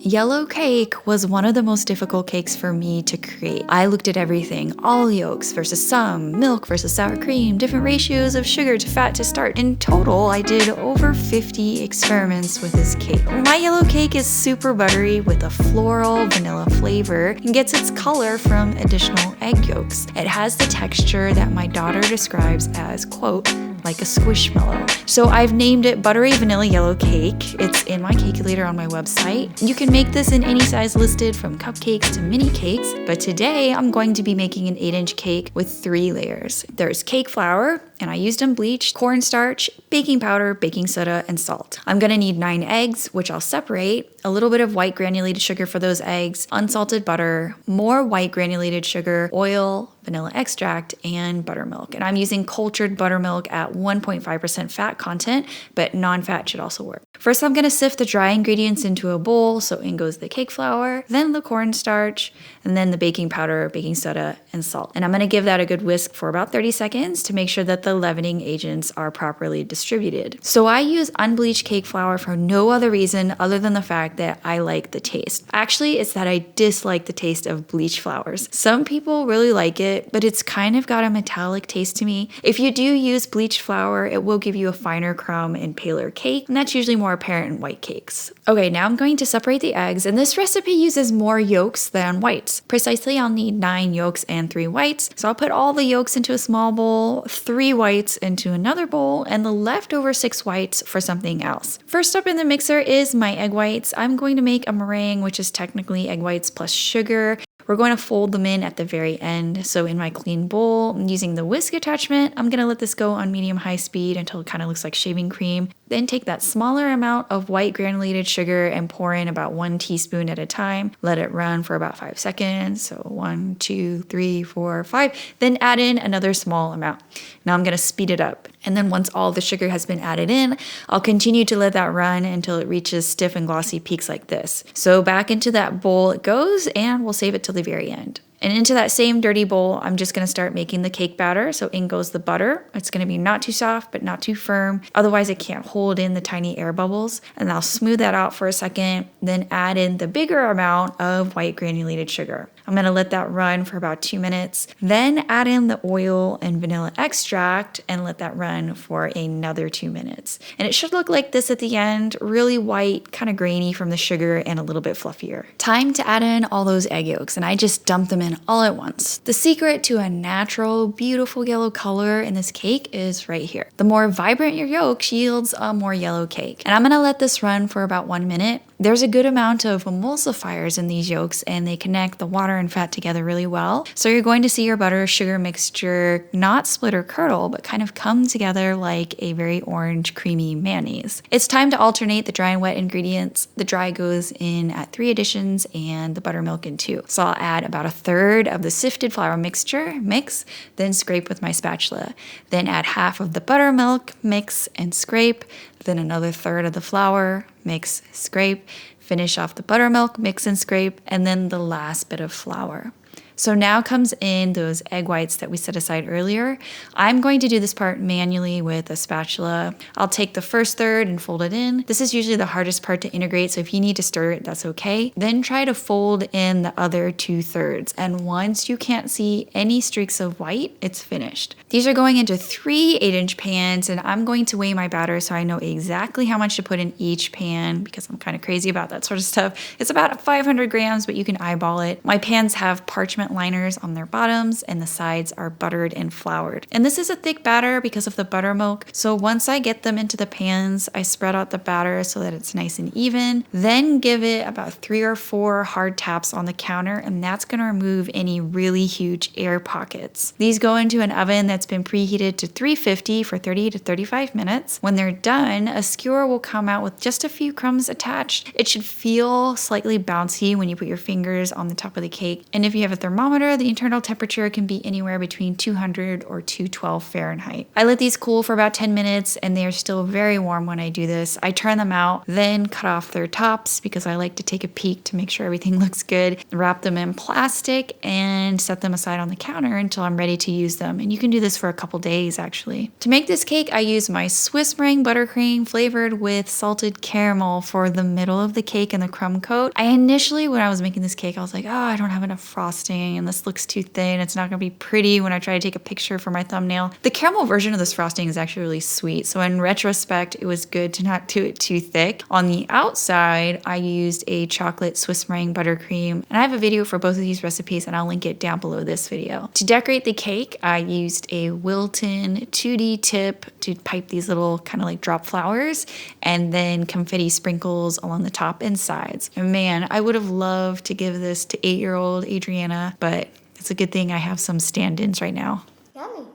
Yellow cake was one of the most difficult cakes for me to create. I looked at everything, all yolks versus some, milk versus sour cream, different ratios of sugar to fat to starch. In total, I did over 50 experiments with this cake. My yellow cake is super buttery with a floral vanilla flavor and gets its color from additional egg yolks. It has the texture that my daughter describes as, quote, like a squishmallow. So I've named it Buttery Vanilla Yellow Cake. It's in my Cakeculator on my website. You can make this in any size listed from cupcakes to mini cakes, but today I'm going to be making an 8-inch cake with 3 layers. There's cake flour, and I used unbleached, cornstarch, baking powder, baking soda, and salt. I'm gonna need 9 eggs, which I'll separate, a little bit of white granulated sugar for those eggs, unsalted butter, more white granulated sugar, oil, vanilla extract, and buttermilk. And I'm using cultured buttermilk at 1.5% fat content, but non-fat should also work. First, I'm gonna sift the dry ingredients into a bowl. So in goes the cake flour, then the cornstarch, and then the baking powder, baking soda, and salt. And I'm gonna give that a good whisk for about 30 seconds to make sure that the leavening agents are properly distributed. So I use unbleached cake flour for no other reason other than the fact that I like the taste. Actually, it's that I dislike the taste of bleached flours. Some people really like it, but it's kind of got a metallic taste to me. If you do use bleached flour, it will give you a finer crumb and paler cake, and that's usually more apparent in white cakes. Okay, now I'm going to separate the eggs, and this recipe uses more yolks than whites. Precisely, I'll need 9 yolks and 3 whites. So I'll put all the yolks into a small bowl, 3 whites into another bowl, and the leftover 6 whites for something else. First up in the mixer is my egg whites. I'm going to make a meringue, which is technically egg whites plus sugar. We're going to fold them in at the very end. So in my clean bowl, I'm using the whisk attachment. I'm going to let this go on medium-high speed until it kind of looks like shaving cream. Then take that smaller amount of white granulated sugar and pour in about 1 teaspoon at a time. Let it run for about 5 seconds. So 1, 2, 3, 4, 5. Then add in another small amount. Now I'm going to speed it up. And then once all the sugar has been added in, I'll continue to let that run until it reaches stiff and glossy peaks like this. So back into that bowl it goes, and we'll save it till the very end. And into that same dirty bowl, I'm just gonna start making the cake batter. So in goes the butter. It's gonna be not too soft, but not too firm. Otherwise it can't hold in the tiny air bubbles. And I'll smooth that out for a second, then add in the bigger amount of white granulated sugar. I'm gonna let that run for about 2 minutes, then add in the oil and vanilla extract and let that run for another 2 minutes. And it should look like this at the end, really white, kind of grainy from the sugar and a little bit fluffier. Time to add in all those egg yolks, and I just dump them in all at once. The secret to a natural, beautiful yellow color in this cake is right here. The more vibrant your yolk yields a more yellow cake. And I'm gonna let this run for about 1 minute. There's a good amount of emulsifiers in these yolks, and they connect the water and fat together really well. So you're going to see your butter sugar mixture not split or curdle, but kind of come together like a very orange creamy mayonnaise. It's time to alternate the dry and wet ingredients. The dry goes in at 3 additions and the buttermilk in 2. So I'll add about 1/3 of the sifted flour mixture, mix, then scrape with my spatula. Then add half of the buttermilk, mix and scrape, then another 1/3 of the flour, mix, scrape, finish off the buttermilk, mix and scrape, and then the last bit of flour. So now comes in those egg whites that we set aside earlier. I'm going to do this part manually with a spatula. I'll take the first third and fold it in. This is usually the hardest part to integrate, so if you need to stir it, that's okay. Then try to fold in the other 2/3. And once you can't see any streaks of white, it's finished. These are going into 3 8-inch pans, and I'm going to weigh my batter so I know exactly how much to put in each pan because I'm kind of crazy about that sort of stuff. It's about 500 grams, but you can eyeball it. My pans have parchment liners on their bottoms, and the sides are buttered and floured. And this is a thick batter because of the buttermilk. So once I get them into the pans, I spread out the batter so that it's nice and even, then give it about 3 or 4 hard taps on the counter, and that's gonna remove any really huge air pockets. These go into an oven that's been preheated to 350 for 30 to 35 minutes. When they're done, a skewer will come out with just a few crumbs attached. It should feel slightly bouncy when you put your fingers on the top of the cake. And if you have a thermometer thermometer, the internal temperature can be anywhere between 200 or 212 Fahrenheit. I let these cool for about 10 minutes and they are still very warm when I do this. I turn them out, then cut off their tops because I like to take a peek to make sure everything looks good. Wrap them in plastic and set them aside on the counter until I'm ready to use them. And you can do this for a couple days actually. To make this cake, I use my Swiss meringue buttercream flavored with salted caramel for the middle of the cake and the crumb coat. I initially, when I was making this cake, I was like, oh, I don't have enough frosting and this looks too thin. It's not gonna be pretty when I try to take a picture for my thumbnail. The caramel version of this frosting is actually really sweet. So in retrospect, it was good to not do it too thick. On the outside, I used a chocolate Swiss meringue buttercream. And I have a video for both of these recipes and I'll link it down below this video. To decorate the cake, I used a Wilton 2D tip to pipe these little kind of like drop flowers and then confetti sprinkles along the top and sides. And man, I would have loved to give this to 8-year-old Adriana, but it's a good thing I have some stand-ins right now. Yummy.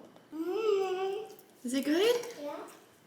Is it good?